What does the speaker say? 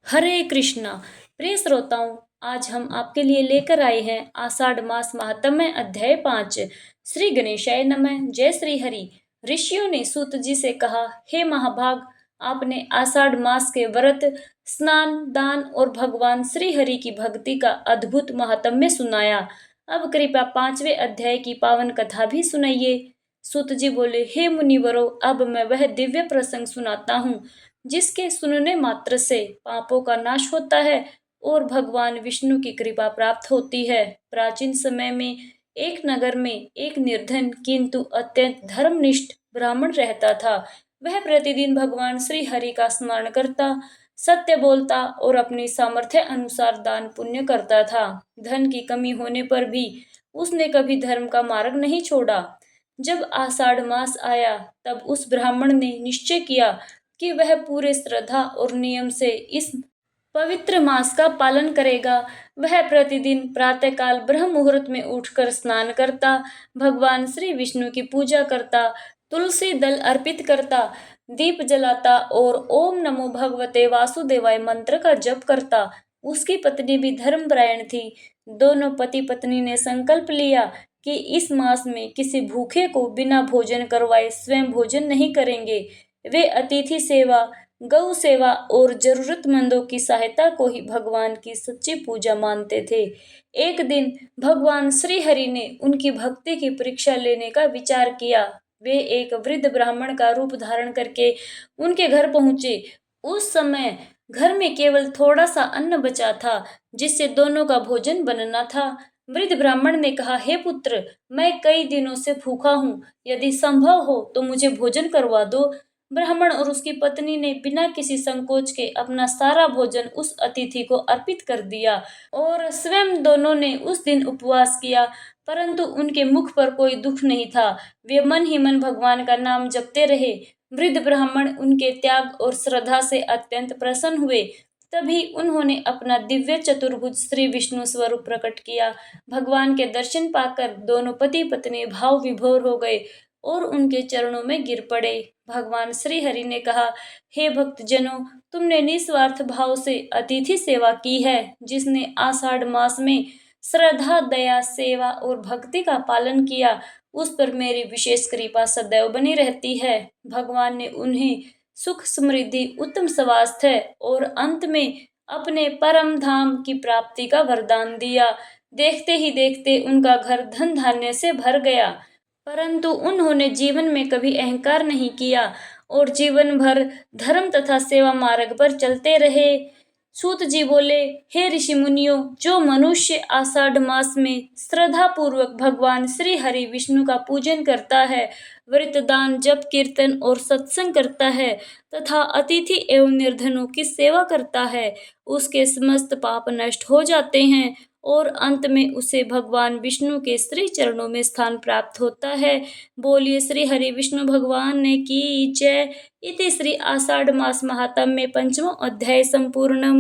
हरे कृष्णा। प्रिय श्रोताओं, आज हम आपके लिए लेकर आए हैं आषाढ़ मास महात्म्य अध्याय 5। श्री गणेशाय नमः। जय श्री हरि। ऋषियों ने सूत जी से कहा, हे महाभाग, आपने आषाढ़ मास के व्रत, स्नान, दान और भगवान श्री हरि की भक्ति का अद्भुत महात्म्य सुनाया। अब कृपया 5वें अध्याय की पावन कथा भी सुनाइए। सूत जी बोले, हे मुनिवरों, अब मैं वह दिव्य प्रसंग सुनाता हूँ जिसके सुनने मात्र से पापों का नाश होता है और भगवान विष्णु की कृपा प्राप्त होती है। प्राचीन समय में एक नगर में एक निर्धन किंतु अत्यंत धर्मनिष्ठ ब्राह्मण रहता था। वह प्रतिदिन भगवान श्री हरि का स्मरण करता, सत्य बोलता और अपनी सामर्थ्य अनुसार दान पुण्य करता था। धन की कमी होने पर भी उसने कभी धर्म का मार्ग नहीं छोड़ा। जब आषाढ़ मास आया तब उस ब्राह्मण ने निश्चय किया कि वह पूरे श्रद्धा और नियम से इस पवित्र मास का पालन करेगा। वह प्रतिदिन प्रातःकाल ब्रह्म मुहूर्त में उठकर स्नान करता, भगवान श्री विष्णु की पूजा करता, तुलसी दल अर्पित करता, दीप जलाता और ओम नमो भगवते वासुदेवाय मंत्र का जप करता। उसकी पत्नी भी धर्मपरायण थी। दोनों पति पत्नी ने संकल्प लिया कि इस मास में किसी भूखे को बिना भोजन करवाए स्वयं भोजन नहीं करेंगे। वे अतिथि सेवा, गौ सेवा और जरूरतमंदों की सहायता को ही भगवान की सच्ची पूजा मानते थे। एक दिन भगवान श्री हरि ने उनकी भक्ति की परीक्षा लेने का विचार किया। वे एक वृद्ध ब्राह्मण का रूप धारण करके उनके घर पहुंचे। उस समय घर में केवल थोड़ा सा अन्न बचा था जिससे दोनों का भोजन बनना था। वृद्ध ब्राह्मण ने कहा, हे पुत्र, मैं कई दिनों से भूखा हूँ, यदि संभव हो तो मुझे भोजन करवा दो। ब्राह्मण और उसकी पत्नी ने बिना किसी संकोच के अपना सारा भोजन उस अतिथि को अर्पित कर दिया और स्वयं दोनों ने उस दिन उपवास किया, परंतु उनके मुख पर कोई दुख नहीं था। वे मन ही मन भगवान का नाम जपते रहे। वृद्ध ब्राह्मण उनके त्याग और श्रद्धा से अत्यंत प्रसन्न हुए। तभी उन्होंने अपना दिव्य चतुर्भुज श्री विष्णु स्वरूप प्रकट किया। भगवान के दर्शन पाकर दोनों पति पत्नी भाव विभोर हो गए और उनके चरणों में गिर पड़े। भगवान श्री हरि ने कहा, हे भक्त जनों, तुमने निस्वार्थ भाव से अतिथि सेवा की है। जिसने आषाढ़ मास में श्रद्धा, दया, सेवा और भक्ति का पालन किया, उस पर मेरी विशेष कृपा सदैव बनी रहती है। भगवान ने उन्हें सुख, समृद्धि, उत्तम स्वास्थ्य और अंत में अपने परम धाम की प्राप्ति का वरदान दिया। देखते ही देखते उनका घर धन धान्य से भर गया, परंतु उन्होंने जीवन में कभी अहंकार नहीं किया और जीवन भर धर्म तथा सेवा मार्ग पर चलते रहे। सूत जी बोले, हे ऋषि मुनियों, जो मनुष्य आषाढ़ मास में श्रद्धा पूर्वक भगवान श्री हरि विष्णु का पूजन करता है, व्रत, दान, जप, कीर्तन और सत्संग करता है तथा अतिथि एवं निर्धनों की सेवा करता है, उसके समस्त पाप नष्ट हो जाते हैं और अंत में उसे भगवान विष्णु के श्री चरणों में स्थान प्राप्त होता है। बोलिए श्री हरि विष्णु भगवान ने की जय। इति श्री आषाढ़ मास महात्म्य पंचमो अध्याय संपूर्णम।